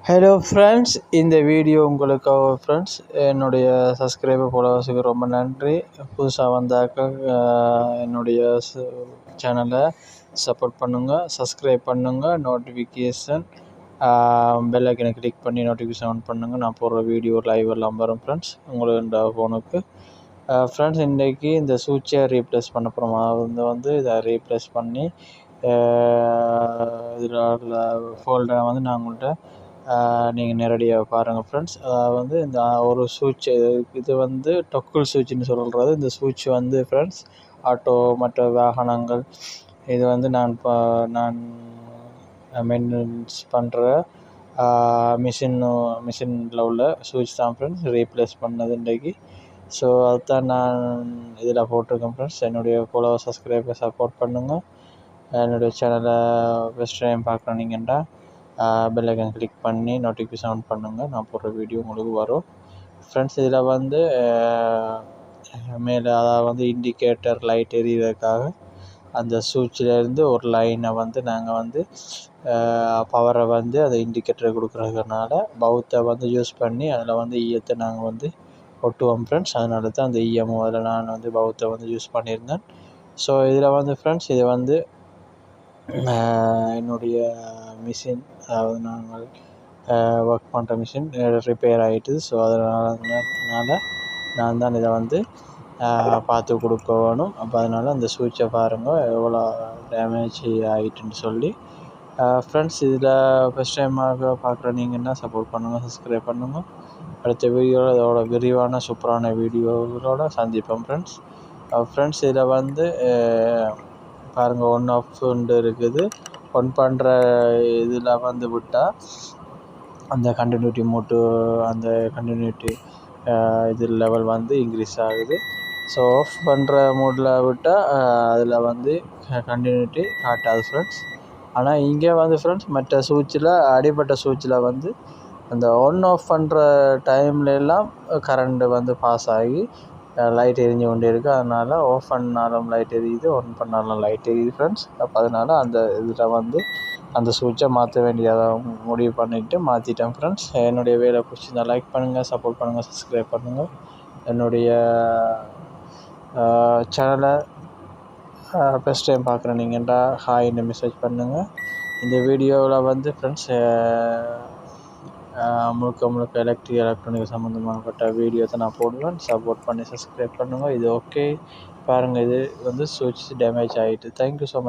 Hello friends, இந்த video உங்களுக்காக friends. என்னுடைய சப்ஸ்கிரைபர் ஃபாலோவர்ஸுக்கு ரொம்ப நன்றி. புதுசாக வந்தாக்க என்னுடைய சேனலை சப்போர்ட் பண்ணுங்கள், சப்ஸ்கிரைப் பண்ணுங்கள், நோட்டிஃபிகேஷன் பெல் ஐக்கனை கிளிக் பண்ணி நோட்டிஃபிகேஷன் ஆன் பண்ணுங்கள். நான் போடுற வீடியோ லைவ் எல்லாம் வரும் ஃப்ரெண்ட்ஸ் உங்களோட ஃபோனுக்கு. ஃப்ரெண்ட்ஸ், இன்றைக்கி இந்த சுவிட்சை ரீப்ளேஸ் பண்ண போகிறோம். வந்து இதை ரீப்ளேஸ் பண்ணி இதில் ஃபோல்டரை வந்து நான் உங்கள்கிட்ட நீங்கள் நேரடியாக பாருங்கள் ஃப்ரெண்ட்ஸ். வந்து இந்த ஒரு சுவிட்ச், இது வந்து டொக்குள் சுவிட்சுன்னு சொல்கிறது. இந்த சுவிட்ச் வந்து ஃப்ரெண்ட்ஸ் ஆட்டோ மற்ற வாகனங்கள் இது வந்து நான் மெயின்டெனன்ஸ் பண்ணுற மிஷினில் உள்ள சுவிட்ச் தான் ஃப்ரெண்ட்ஸ் ரீப்ளேஸ் பண்ணது இன்றைக்கி. ஸோ அதுதான் நான் இதில் போட்டிருக்கேன் ஃப்ரெண்ட்ஸ். என்னுடைய ஃபாலோவர் சப்ஸ்கிரைபர் சப்போர்ட் பண்ணுங்கள். என்னுடைய சேனலை ஃபஸ்ட் டைம் பார்க்குறீங்கன்னா பெல் ஐக்கன் கிளிக் பண்ணி நோட்டிஃபிகேஷன் ஆன் பண்ணுங்கள். நான் போடுற வீடியோ உங்களுக்கு வரும் ஃப்ரெண்ட்ஸ். இதில் வந்து மேலே அதாவது வந்து இண்டிகேட்டர் லைட் எரியுறதுக்காக அந்த சுவிட்சிலேருந்து ஒரு லைனை வந்து நாங்கள் வந்து பவரை வந்து அதை இண்டிகேட்டரை கொடுக்குறதுனால பவுத்தை வந்து யூஸ் பண்ணி அதில் வந்து ஈயத்தை நாங்கள் வந்து ஒட்டுவோம் ஃப்ரெண்ட்ஸ். அதனால தான் அந்த ஈயம் அதில் நான் வந்து பவுத்தை வந்து யூஸ் பண்ணியிருந்தேன். ஸோ இதில் வந்து ஃப்ரெண்ட்ஸ் இது வந்து என்னுடைய மிஷின், அதாவது நாங்கள் ஒர்க் பண்ணுற மிஷின் ரிப்பேர் ஆகிட்டு. ஸோ அதனால் நான் தான் இதை வந்து பார்த்து கொடுக்க வேணும். அப்போ அதனால் அந்த சுவிட்சை பாருங்கள் எவ்வளோ டேமேஜ் ஆகிட்டுன்னு சொல்லி. ஃப்ரெண்ட்ஸ், இதில் ஃபஸ்ட் டைமாக பார்க்குற நீங்கன்னா சப்போர்ட் பண்ணுங்கள், சப்ஸ்கிரைப் பண்ணுங்கள். அடுத்த வீடியோவில் இதோட விரிவான சூப்பரான வீடியோகளோடு சந்திப்போம் ஃப்ரெண்ட்ஸ். ஃப்ரெண்ட்ஸ், இதில் வந்து பாருங்கள் ஒன் ஆஃப்ண்டு இருக்குது. ஒன் பண்ணுற இதில் வந்து விட்டால் அந்த கண்டினியூட்டி மோட்டு அந்த கண்டினியூட்டி இது லெவல் வந்து இன்க்ரீஸ் ஆகுது. ஸோ ஆஃப் பண்ணுற மோட்டில் விட்டால் அதில் வந்து கண்டினியூட்டி காட்டாது ஃப்ரெண்ட்ஸ். ஆனால் இங்கே வந்து ஃப்ரெண்ட்ஸ் மற்ற சுவிட்சில் அடிப்பட்ட சுவிட்சில் வந்து அந்த ஒன் ஆஃப் பண்ணுற டைம்லெல்லாம் கரண்ட்டு வந்து பாஸ் ஆகி லைட் எரிஞ்சு கொண்டே இருக்குது. அதனால் ஆஃப் பண்ணாலும் லைட் எரியுது, ஆன் பண்ணாலும் லைட் எரியுது ஃப்ரெண்ட்ஸ். அப்போ அதனால் அந்த இதில் வந்து அந்த சுவிட்சை மாற்ற வேண்டியதை முடிவு பண்ணிவிட்டு மாற்றிட்டேன் ஃப்ரெண்ட்ஸ். என்னுடைய வேலை பிடிச்சிருந்தா லைக் பண்ணுங்கள், சப்போர்ட் பண்ணுங்கள், சப்ஸ்கிரைப் பண்ணுங்கள். என்னுடைய சேனலை ஃபஸ்ட் டைம் பார்க்குறேன் நீங்கள்டா ஹாய்ன்னு மெசேஜ் பண்ணுங்கள். இந்த வீடியோவில் வந்து ஃப்ரெண்ட்ஸ் முழுக்க எலக்ட்ரானிக் சம்மந்தமாகப்பட்ட வீடியோ தான் நான் போடுவேன். சப்போர்ட் பண்ணி சப்ஸ்கிரைப் பண்ணுங்கள். இது ஓகே பாருங்கள், இது வந்து சுவிட்ச் டேமேஜ் ஆகிட்டு. Thank you so much.